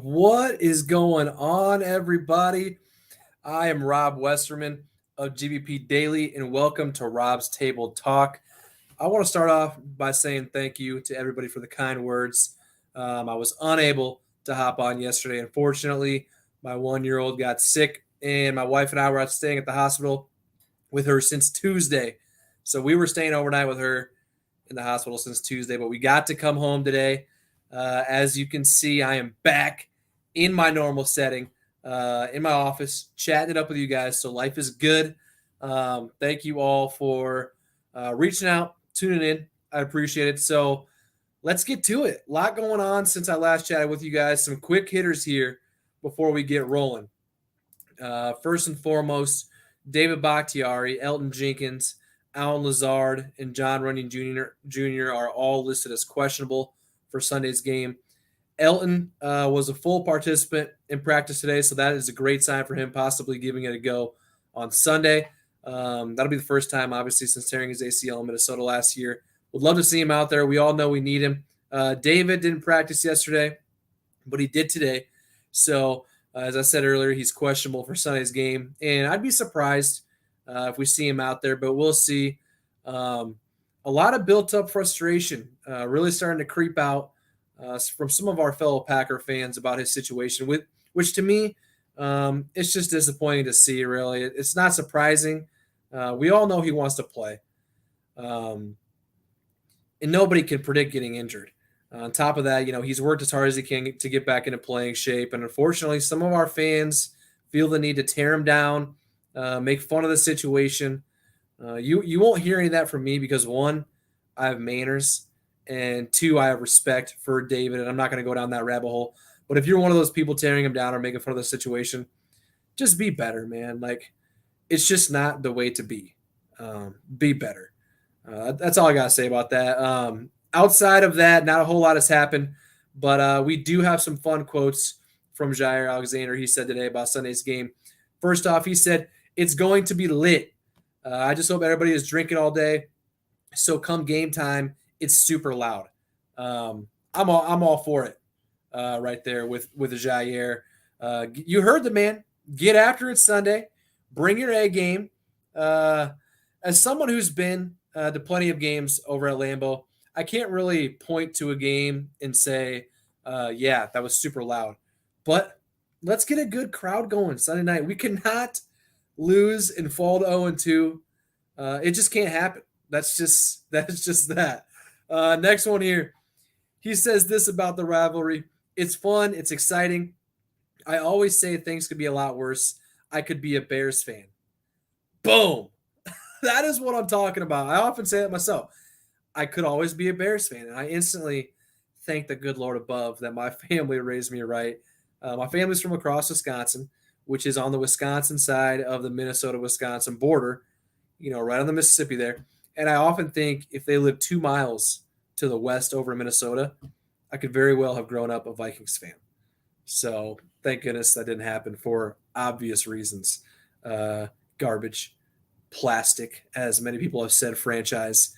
What is going on, everybody? I am Rob Westerman of GBP Daily, and welcome to Rob's Table Talk. I want to start off by saying thank you to everybody for the kind words. I was unable to hop on yesterday. Unfortunately, my 1-year-old got sick, and my wife and I were out staying at the hospital with her since Tuesday. So we were staying overnight with her in the hospital since Tuesday, but we got to come home today. As you can see, I am back in my normal setting, in my office, chatting it up with you guys. So life is good. Thank you all for reaching out, tuning in. I appreciate it. So let's get to it. A lot going on since I last chatted with you guys. Some quick hitters here before we get rolling. First and foremost, David Bakhtiari, Elton Jenkins, Alan Lazard, and John Runyon Jr. are all listed as questionable for Sunday's game. Elton was a full participant in practice today, so that is a great sign for him, possibly giving it a go on Sunday. That'll be the first time, obviously, since tearing his ACL in Minnesota last year. Would love to see him out there. We all know we need him. David didn't practice yesterday, but he did today. So, as I said earlier, he's questionable for Sunday's game, and I'd be surprised if we see him out there, but we'll see. A lot of built-up frustration really starting to creep out from some of our fellow Packer fans about his situation, which to me, it's just disappointing to see, really. It's not surprising. We all know he wants to play, and nobody can predict getting injured. On top of that, he's worked as hard as he can to get back into playing shape. And unfortunately, some of our fans feel the need to tear him down, make fun of the situation. You won't hear any of that from me because, one, I have manners, and two, I have respect for David, and I'm not going to go down that rabbit hole. But if you're one of those people tearing him down or making fun of the situation, just be better, man. Like, it's just not the way to be. Be better. That's all I got to say about that. Outside of that, not a whole lot has happened, but we do have some fun quotes from Jair Alexander. He said today about Sunday's game. First off, he said, "It's going to be lit. I just hope everybody is drinking all day. So come game time, it's super loud." I'm all for it right there with Jair. You heard the man. Get after it Sunday. Bring your A game. As someone who's been to plenty of games over at Lambeau, I can't really point to a game and say, yeah, that was super loud. But let's get a good crowd going Sunday night. We cannot lose and fall to 0-2. It just can't happen. That's just that. Next one here. He says this about the rivalry. "It's fun. It's exciting. I always say things could be a lot worse. I could be a Bears fan." Boom. That is what I'm talking about. I often say it myself. I could always be a Bears fan. And I instantly thank the good Lord above that my family raised me right. My family's from across Wisconsin, which is on the Wisconsin side of the Minnesota-Wisconsin border, right on the Mississippi there. And I often think if they lived 2 miles to the west over in Minnesota, I could very well have grown up a Vikings fan. So thank goodness that didn't happen for obvious reasons. Garbage, plastic, as many people have said, franchise.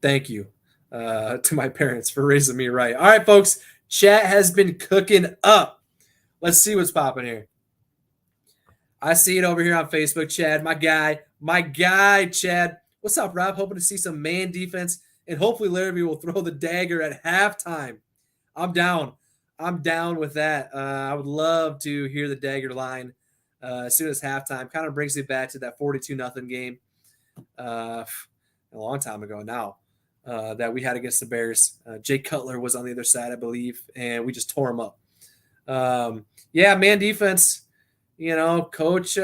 Thank you to my parents for raising me right. All right, folks, chat has been cooking up. Let's see what's popping here. I see it over here on Facebook, Chad. My guy, Chad. What's up, Rob? Hoping to see some man defense, and hopefully Larrabee will throw the dagger at halftime. I'm down. I'm down with that. I would love to hear the dagger line as soon as halftime. Kind of brings me back to that 42-0 game a long time ago now that we had against the Bears. Jay Cutler was on the other side, I believe, and we just tore him up. Yeah, man defense. Coach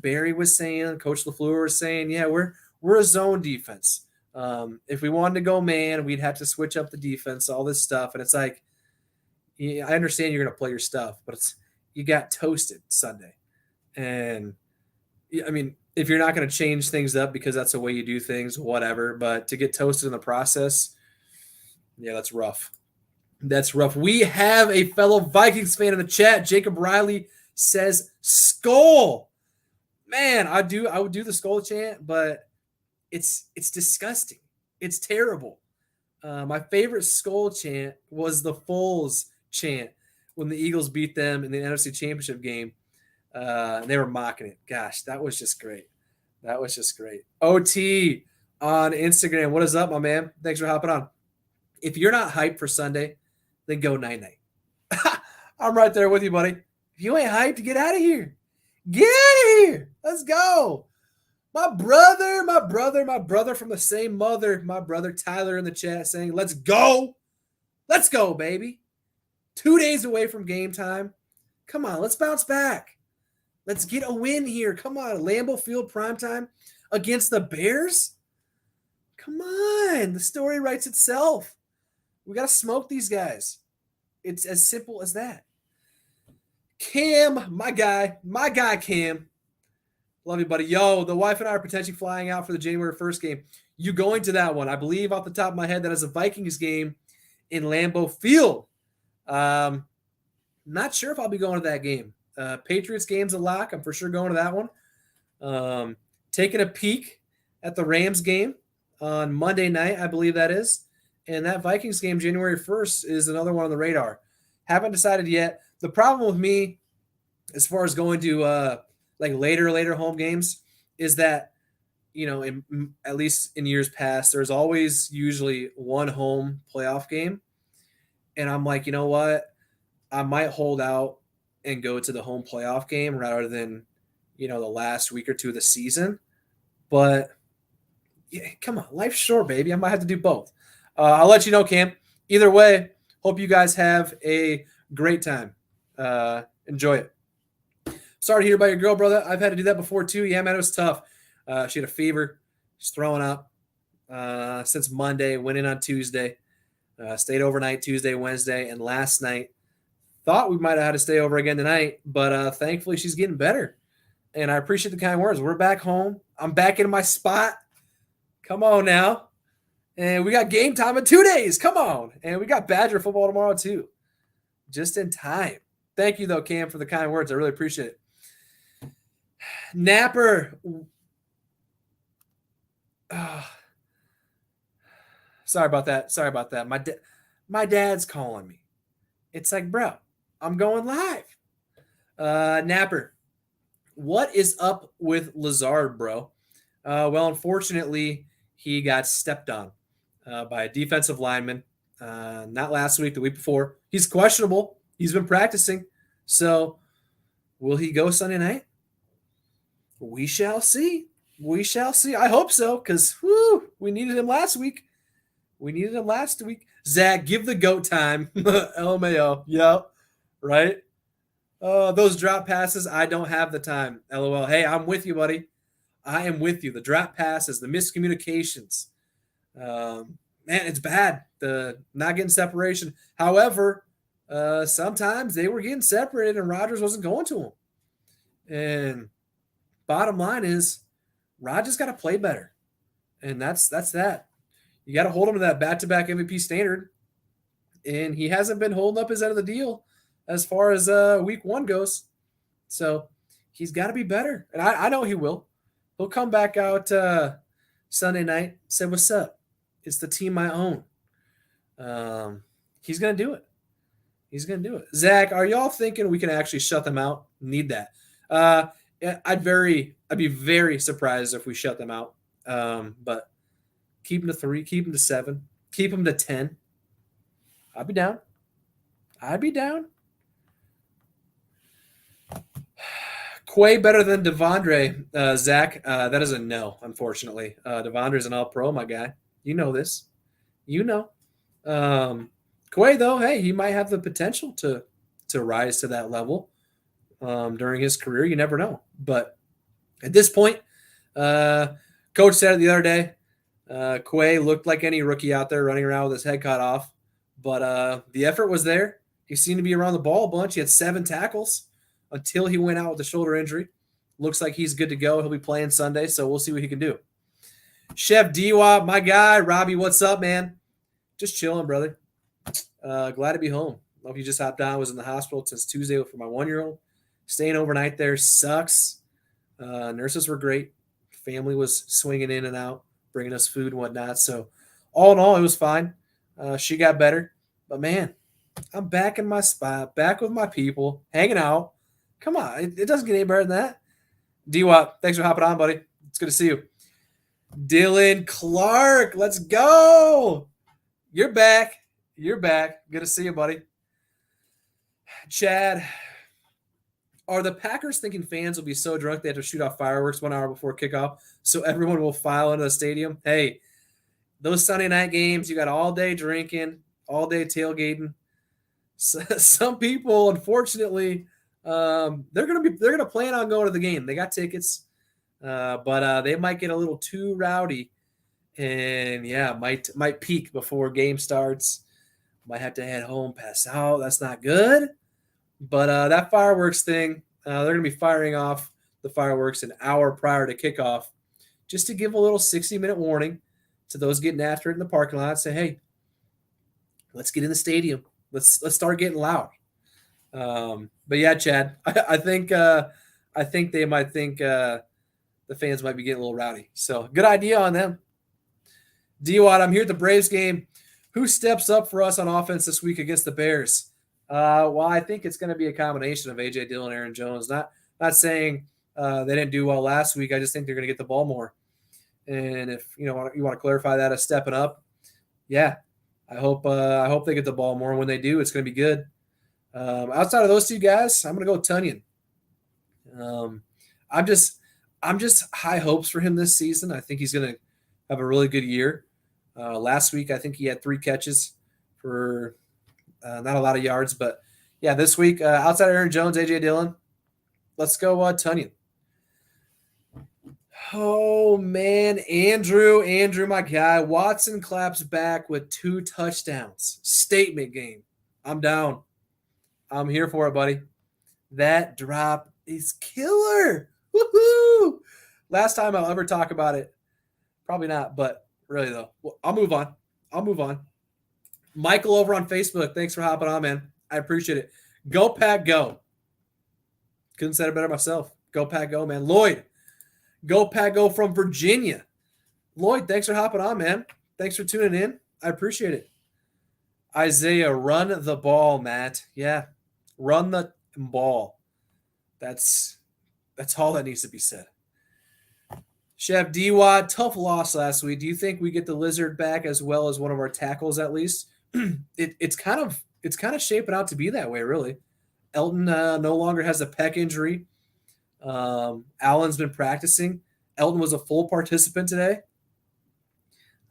Barry was saying, Coach LaFleur was saying, yeah, we're a zone defense. If we wanted to go man, we'd have to switch up the defense, all this stuff. And it's like, I understand you're going to play your stuff, but you got toasted Sunday. And I mean, if you're not going to change things up because that's the way you do things, whatever. But to get toasted in the process, yeah, that's rough. That's rough. We have a fellow Vikings fan in the chat. Jacob Riley says skull. Man, I would do the skull chant, but it's disgusting. It's terrible. My favorite skull chant was the Foles chant, when the Eagles beat them in the NFC Championship game. And they were mocking it. Gosh, that was just great. That was just great. OT on Instagram. What is up, my man? Thanks for hopping on. If you're not hyped for Sunday, then go night-night. I'm right there with you, buddy. If you ain't hyped, get out of here. Get out of here. Let's go. My brother from the same mother, my brother Tyler in the chat saying, let's go. Let's go, baby. 2 days away from game time. Come on, let's bounce back. Let's get a win here. Come on, Lambeau Field primetime against the Bears. Come on, the story writes itself. We got to smoke these guys. It's as simple as that. Cam, my guy Cam. Love you, buddy. Yo, the wife and I are potentially flying out for the January 1st game. You going to that one? I believe off the top of my head that is a Vikings game in Lambeau Field. Not sure if I'll be going to that game. Patriots game's a lock. I'm for sure going to that one. Taking a peek at the Rams game on Monday night, I believe that is. And that Vikings game, January 1st, is another one on the radar. Haven't decided yet. The problem with me, as far as going to like later home games, is that, at least in years past, there's always usually one home playoff game. And I'm like, you know what? I might hold out and go to the home playoff game rather than, the last week or two of the season. But yeah, come on, life's short, baby. I might have to do both. I'll let you know, Cam. Either way, hope you guys have a great time. Enjoy it. Sorry to hear about your girl, brother. I've had to do that before too. Yeah, man, it was tough. She had a fever. She's throwing up since Monday. Went in on Tuesday. Stayed overnight Tuesday, Wednesday, and last night. Thought we might have had to stay over again tonight, but thankfully she's getting better. And I appreciate the kind words. We're back home. I'm back in my spot. Come on now. And we got game time in 2 days. Come on. And we got Badger football tomorrow too. Just in time. Thank you, though, Cam, for the kind words. I really appreciate it. Napper. Sorry about that. My dad's calling me. It's like, bro, I'm going live. Napper, what is up with Lazard, bro? Well, unfortunately, he got stepped on by a defensive lineman. Not last week, the week before. He's questionable. He's been practicing. So will he go Sunday night? We shall see. I hope so, because we needed him last week. Zach, give the GOAT time. LMAO. Yep. Right? Those drop passes, I don't have the time. LOL. Hey, I'm with you, buddy. I am with you. The drop passes, the miscommunications. Man, it's bad. The not getting separation. However, sometimes they were getting separated and Rodgers wasn't going to them. And bottom line is, Rodgers got to play better. And that's that. You got to hold him to that back-to-back MVP standard. And he hasn't been holding up his end of the deal as far as week one goes. So he's got to be better. And I know he will. He'll come back out Sunday night, say, what's up? It's the team I own. He's going to do it. Zach, are y'all thinking we can actually shut them out? Need that. I'd be very surprised if we shut them out. But keep them to 3, keep them to 7, keep them to 10. I'd be down. Quay better than Devondre, Zach. That is a no, unfortunately. Devondre's an all-pro, my guy. You know this. Quay, though, hey, he might have the potential to rise to that level during his career. You never know. But at this point, Coach said it the other day, Quay looked like any rookie out there running around with his head cut off. But the effort was there. He seemed to be around the ball a bunch. He had 7 tackles until he went out with a shoulder injury. Looks like he's good to go. He'll be playing Sunday, so we'll see what he can do. Chef D-Wop, my guy. Robbie, what's up, man? Just chilling, brother. Glad to be home. Love you just hopped on. I was in the hospital since Tuesday for my 1-year-old. Staying overnight there sucks. Nurses were great. Family was swinging in and out, bringing us food and whatnot. So all in all, it was fine. She got better. But, man, I'm back in my spot, back with my people, hanging out. Come on, it doesn't get any better than that. D-Wop, thanks for hopping on, buddy. It's good to see you. Dylan Clark, let's go. You're back. You're back. Good to see you, buddy. Chad, are the Packers thinking fans will be so drunk they have to shoot off fireworks 1 hour before kickoff so everyone will file into the stadium? Hey, those Sunday night games, you got all day drinking, all day tailgating. So, some people, unfortunately, they're gonna plan on going to the game. They got tickets, but they might get a little too rowdy, and yeah, might peak before game starts. Might have to head home, pass out. That's not good. But that fireworks thing, they're going to be firing off the fireworks an hour prior to kickoff just to give a little 60-minute warning to those getting after it in the parking lot. Say, hey, let's get in the stadium. Let's start getting loud. But yeah, Chad, I think they might think the fans might be getting a little rowdy. So good idea on them. D-Watt, I'm here at the Braves game. Who steps up for us on offense this week against the Bears? Well, I think it's going to be a combination of A.J. Dillon, Aaron Jones. Not saying they didn't do well last week. I just think they're going to get the ball more. And if you want to clarify that as stepping up, yeah, I hope they get the ball more. When they do, it's going to be good. Outside of those two guys, I'm going to go with Tunyon. I'm just high hopes for him this season. I think he's going to have a really good year. Last week, I think he had 3 catches for not a lot of yards, but yeah, this week, outside of Aaron Jones, A.J. Dillon, let's go Tunyon. Oh, man, Andrew, my guy. Watson claps back with 2 touchdowns. Statement game. I'm down. I'm here for it, buddy. That drop is killer. Woohoo! Last time I'll ever talk about it. Probably not, but really, though. Well, I'll move on. Michael over on Facebook, thanks for hopping on, man. I appreciate it. Go Pack Go. Couldn't say it better myself. Go Pack Go, man. Lloyd, Go Pack Go from Virginia. Lloyd, thanks for hopping on, man. Thanks for tuning in. I appreciate it. Isaiah, run the ball, Matt. Yeah, run the ball. That's all that needs to be said. Chef D-Wad, tough loss last week. Do you think we get the Lizard back as well as one of our tackles at least? It's kind of shaping out to be that way, really. Elton no longer has a pec injury. Allen's been practicing. Elton was a full participant today.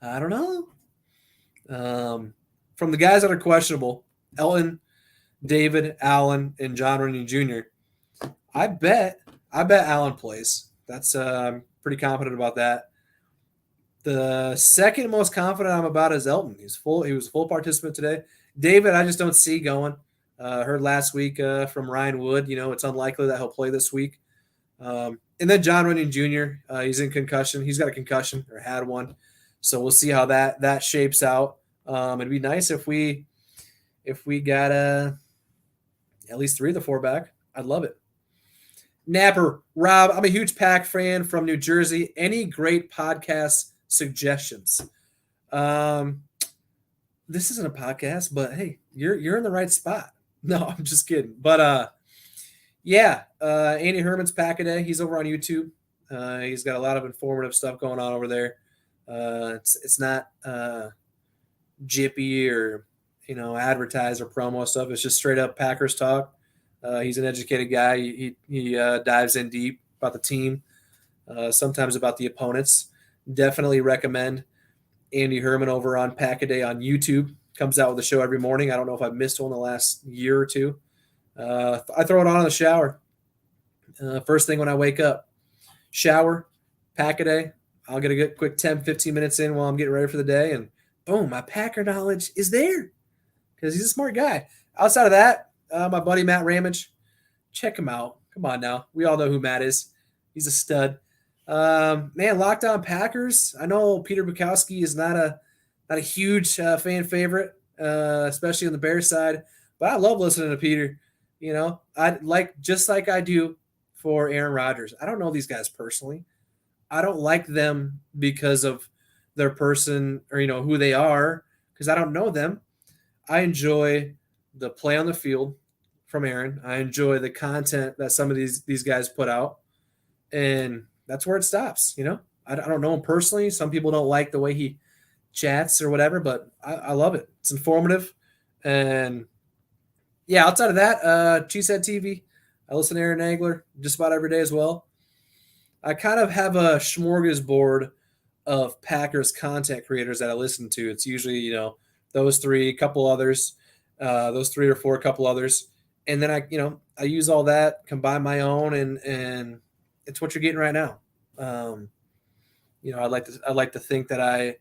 I don't know. From the guys that are questionable, Elton, David, Allen, and John Runyon Jr., I bet Allen plays. That's pretty confident about that. The second most confident I'm about is Elton. He was a full participant today. David, I just don't see going. Heard last week from Ryan Wood, it's unlikely that he'll play this week. And then John Runyon Jr., he's in concussion. He's got a concussion or had one. So we'll see how that shapes out. It'd be nice if we got at least 3 of the 4 back. I'd love it. Napper, Rob, I'm a huge Pack fan from New Jersey. Any great podcast suggestions? This isn't a podcast, but hey, you're in the right spot. No, I'm just kidding. But Andy Herman's Pack-A-Day. He's over on YouTube. He's got a lot of informative stuff going on over there. It's not jippy or advertise or promo stuff. It's just straight up Packers talk. He's an educated guy. He dives in deep about the team, sometimes about the opponents. Definitely recommend Andy Herman over on Pack-A-Day on YouTube. Comes out with a show every morning. I don't know if I've missed one the last year or two. I throw it on in the shower. First thing when I wake up. Shower, Pack-A-Day. I'll get a good quick 10, 15 minutes in while I'm getting ready for the day, and boom, my Packer knowledge is there because he's a smart guy. Outside of that, my buddy Matt Ramage, check him out. Come on now. We all know who Matt is. He's a stud. Man, Locked On Packers. I know Peter Bukowski is not a huge fan favorite, especially on the Bears side, but I love listening to Peter. I just like I do for Aaron Rodgers. I don't know these guys personally. I don't like them because of their person or who they are, because I don't know them. I enjoy the play on the field from Aaron. I enjoy the content that some of these guys put out, and that's where it stops. I don't know him personally. Some people don't like the way he chats or whatever, but I love it. It's informative, and yeah. Outside of that, Cheesehead TV. I listen to Aaron Nagler just about every day as well. I kind of have a smorgasbord of Packers content creators that I listen to. It's usually those three, a couple others, those three or four, a couple others, and then I use all that, combine my own, and it's what you're getting right now. I'd like to think that I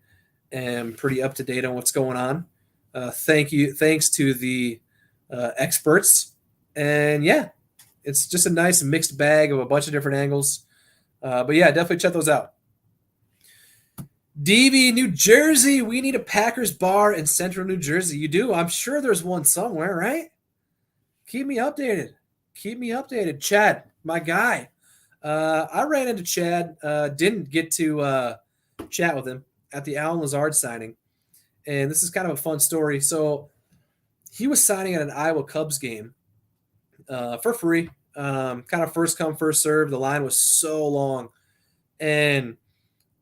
am pretty up to date on what's going on. Thanks to the experts, and yeah, it's just a nice mixed bag of a bunch of different angles. But yeah, definitely check those out. DV, New Jersey. We need a Packers bar in Central New Jersey. You do? I'm sure there's one somewhere, right? Keep me updated. Chad, my guy. I ran into Chad. Didn't get to chat with him at the Allen Lazard signing. And this is kind of a fun story. So he was signing at an Iowa Cubs game for free. Kind of first come, first serve. The line was so long. And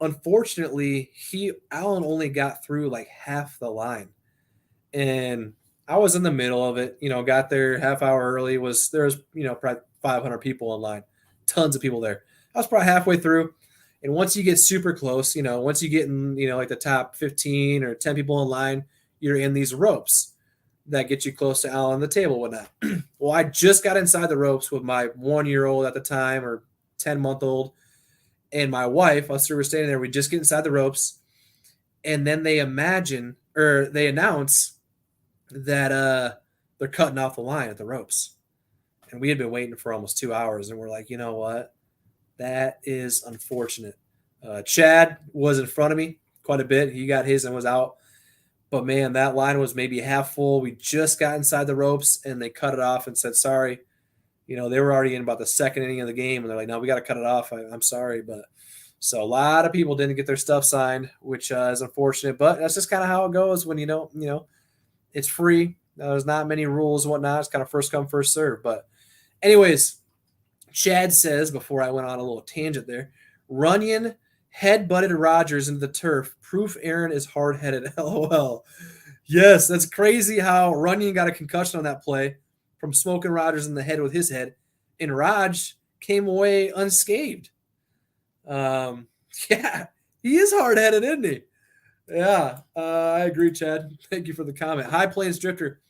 unfortunately, Allen only got through like half the line. And I was in the middle of it, got there half hour early. There was probably 500 people in line, tons of people there. I was probably halfway through. And once you get super close, once you get in, like the top 15 or 10 people in line, you're in these ropes that get you close to Allen on the table, whatnot. Well, I just got inside the ropes with my 1-year-old at the time, or 10-month-old, and my wife. Us three were standing there. We just get inside the ropes, and then they announce that they're cutting off the line at the ropes. And we had been waiting for almost 2 hours, and we're like, you know what? That is unfortunate. Chad was in front of me quite a bit. He got his and was out. But, man, that line was maybe half full. We just got inside the ropes, and they cut it off and said, sorry. They were already in about the second inning of the game, and they're like, no, we got to cut it off. I'm sorry. But so a lot of people didn't get their stuff signed, which is unfortunate. But that's just kind of how it goes when it's free. There's not many rules and whatnot. It's kind of first come, first serve. But anyways, Chad says, before I went on a little tangent there, Runyon head-butted Rodgers into the turf. Proof Aaron is hard-headed. LOL. Yes, that's crazy how Runyon got a concussion on that play from smoking Rodgers in the head with his head, and Raj came away unscathed. Yeah, he is hard-headed, isn't he? Yeah, I agree, Chad. Thank you for the comment. High Plains Drifter.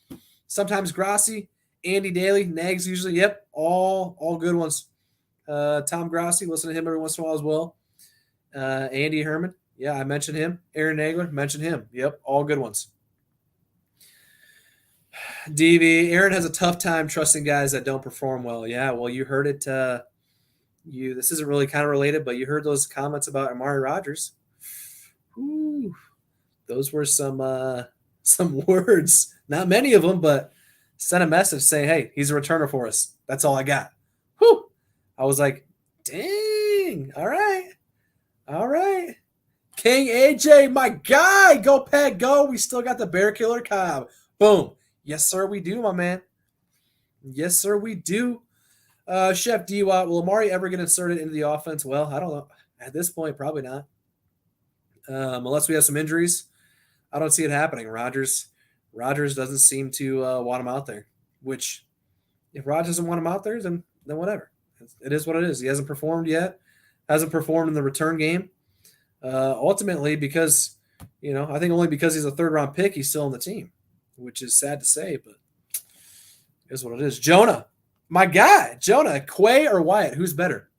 Sometimes Grassi, Andy Daly, Nags usually. Yep, all good ones. Tom Grassi, listen to him every once in a while as well. Andy Herman. Yeah, I mentioned him. Aaron Nagler, mentioned him. Yep, all good ones. DV, Aaron has a tough time trusting guys that don't perform well. Yeah, well, you heard it. This isn't really kind of related, but you heard those comments about Amari Rodgers. Ooh, those were some words. Not many of them, but sent a message saying, hey, he's a returner for us. That's all I got. Whew. I was like, dang. All right. King AJ, my guy. Go, Pat, go. We still got the Bear Killer Cobb. Boom. Yes, sir, we do, my man. Yes, sir, we do. Chef D-Watt, will Amari ever get inserted into the offense? Well, I don't know. At this point, probably not. Unless we have some injuries. I don't see it happening. Rodgers doesn't seem to want him out there, which if Rodgers doesn't want him out there, then whatever. It is what it is. He hasn't performed yet. Hasn't performed in the return game. Ultimately, because, I think only because he's a third-round pick, he's still on the team, which is sad to say, but it is what it is. Jonah, my guy. Jonah, Quay or Wyatt, who's better?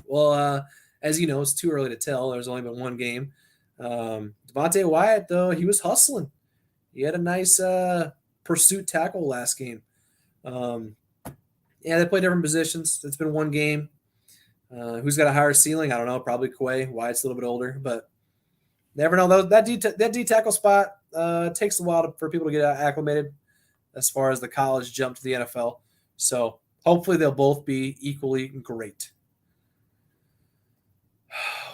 Well, as you know, it's too early to tell. There's only been one game. Devontae Wyatt, though, he was hustling. He had a nice pursuit tackle last game. Yeah, they play different positions. It's been one game. Who's got a higher ceiling? I don't know. Probably Quay. Wyatt's a little bit older, but never know. That D tackle spot takes a while for people to get acclimated as far as the college jump to the NFL. So hopefully they'll both be equally great.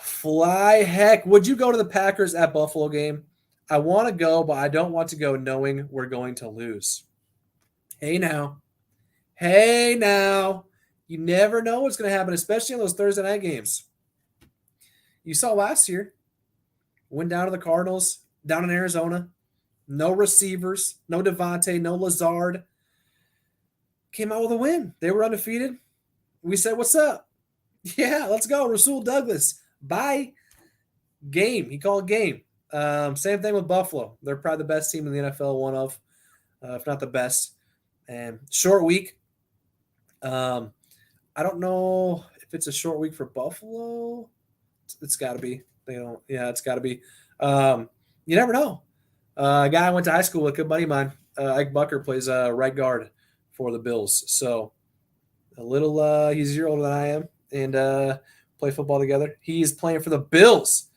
Fly heck. Would you go to the Packers at Buffalo game? I want to go, but I don't want to go knowing we're going to lose. Hey now. Hey now. You never know what's going to happen, especially on those Thursday night games. You saw last year, went down to the Cardinals, down in Arizona. No receivers, no Devontae, no Lazard. Came out with a win. They were undefeated. We said, what's up? Yeah, let's go. Rasul Douglas. Bye. Game. He called game. Same thing with Buffalo. They're probably the best team in the NFL, one of, if not the best. And short week. I don't know if it's a short week for Buffalo. It's got to be. They don't. Yeah, it's got to be. You never know. A guy I went to high school with, a good buddy of mine, Ike Bucker, plays right guard for the Bills. So a little, he's a year older than I am, and play football together. He's playing for the Bills.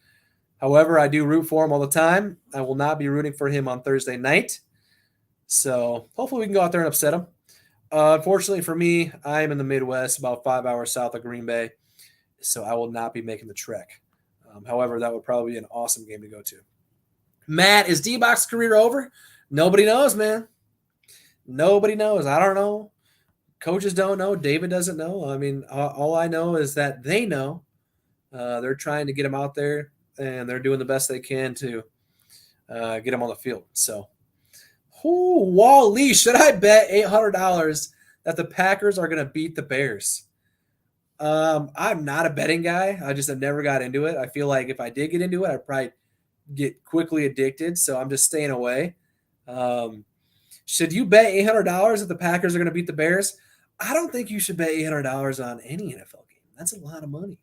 However, I do root for him all the time. I will not be rooting for him on Thursday night. So hopefully we can go out there and upset him. Unfortunately for me, I am in the Midwest, about 5 hours south of Green Bay. So I will not be making the trek. However, that would probably be an awesome game to go to. Matt, is D-Box's career over? Nobody knows, man. Nobody knows. I don't know. Coaches don't know. David doesn't know. I mean, all I know is that they know. They're trying to get him out there, and they're doing the best they can to get him on the field. So, Wally, should I bet $800 that the Packers are going to beat the Bears? I'm not a betting guy. I just have never got into it. I feel like if I did get into it, I'd probably get quickly addicted. So I'm just staying away. Should you bet $800 that the Packers are going to beat the Bears? I don't think you should bet $800 on any NFL game. That's a lot of money.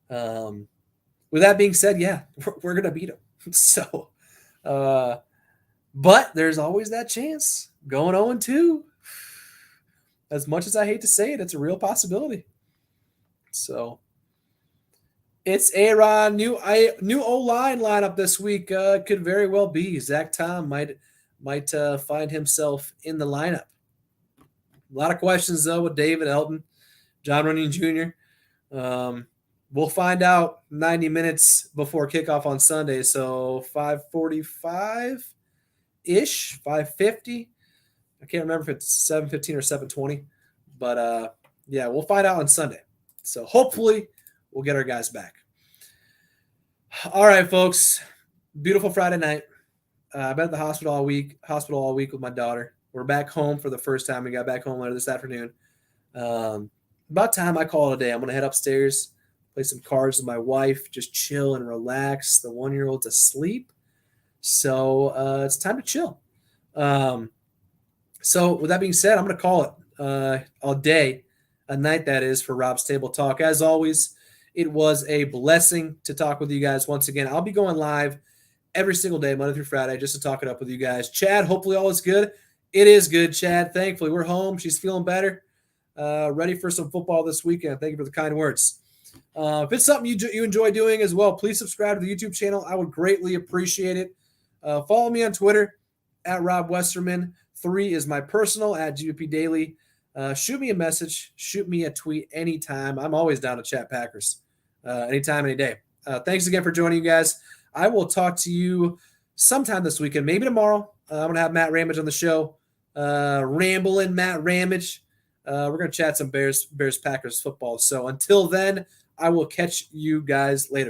With that being said, yeah, we're going to beat them. So, but there's always that chance. Going 0-2. As much as I hate to say it, it's a real possibility. So it's Aaron, new O-line lineup this week. Could very well be Zach Tom might find himself in the lineup. A lot of questions though with David Elton, John Runyon Jr. We'll find out 90 minutes before kickoff on Sunday. So 5:45 ish, 5:50. I can't remember if it's 7:15 or 7:20, but yeah, we'll find out on Sunday. So hopefully we'll get our guys back. All right, folks. Beautiful Friday night. I've been at the hospital all week with my daughter. We're back home for the first time. We got back home later this afternoon. About time I call it a day. I'm going to head upstairs, play some cards with my wife, just chill and relax. The 1-year-old's asleep. So it's time to chill. So with that being said, I'm going to call it a day. A night that is for Rob's Table Talk. As always, it was a blessing to talk with you guys once again. I'll be going live every single day, Monday through Friday, just to talk it up with you guys. Chad, hopefully all is good. It is good, Chad. Thankfully, we're home. She's feeling better. Ready for some football this weekend. Thank you for the kind words. If it's something you enjoy doing as well, please subscribe to the YouTube channel. I would greatly appreciate it. Follow me on Twitter at Rob Westerman. 3 is my personal at GBP Daily. Shoot me a message, shoot me a tweet anytime. I'm always down to chat Packers anytime, any day. Thanks again for joining you guys. I will talk to you sometime this weekend, maybe tomorrow. I'm going to have Matt Ramage on the show. Rambling Matt Ramage. We're going to chat some Bears Packers football. So until then, I will catch you guys later.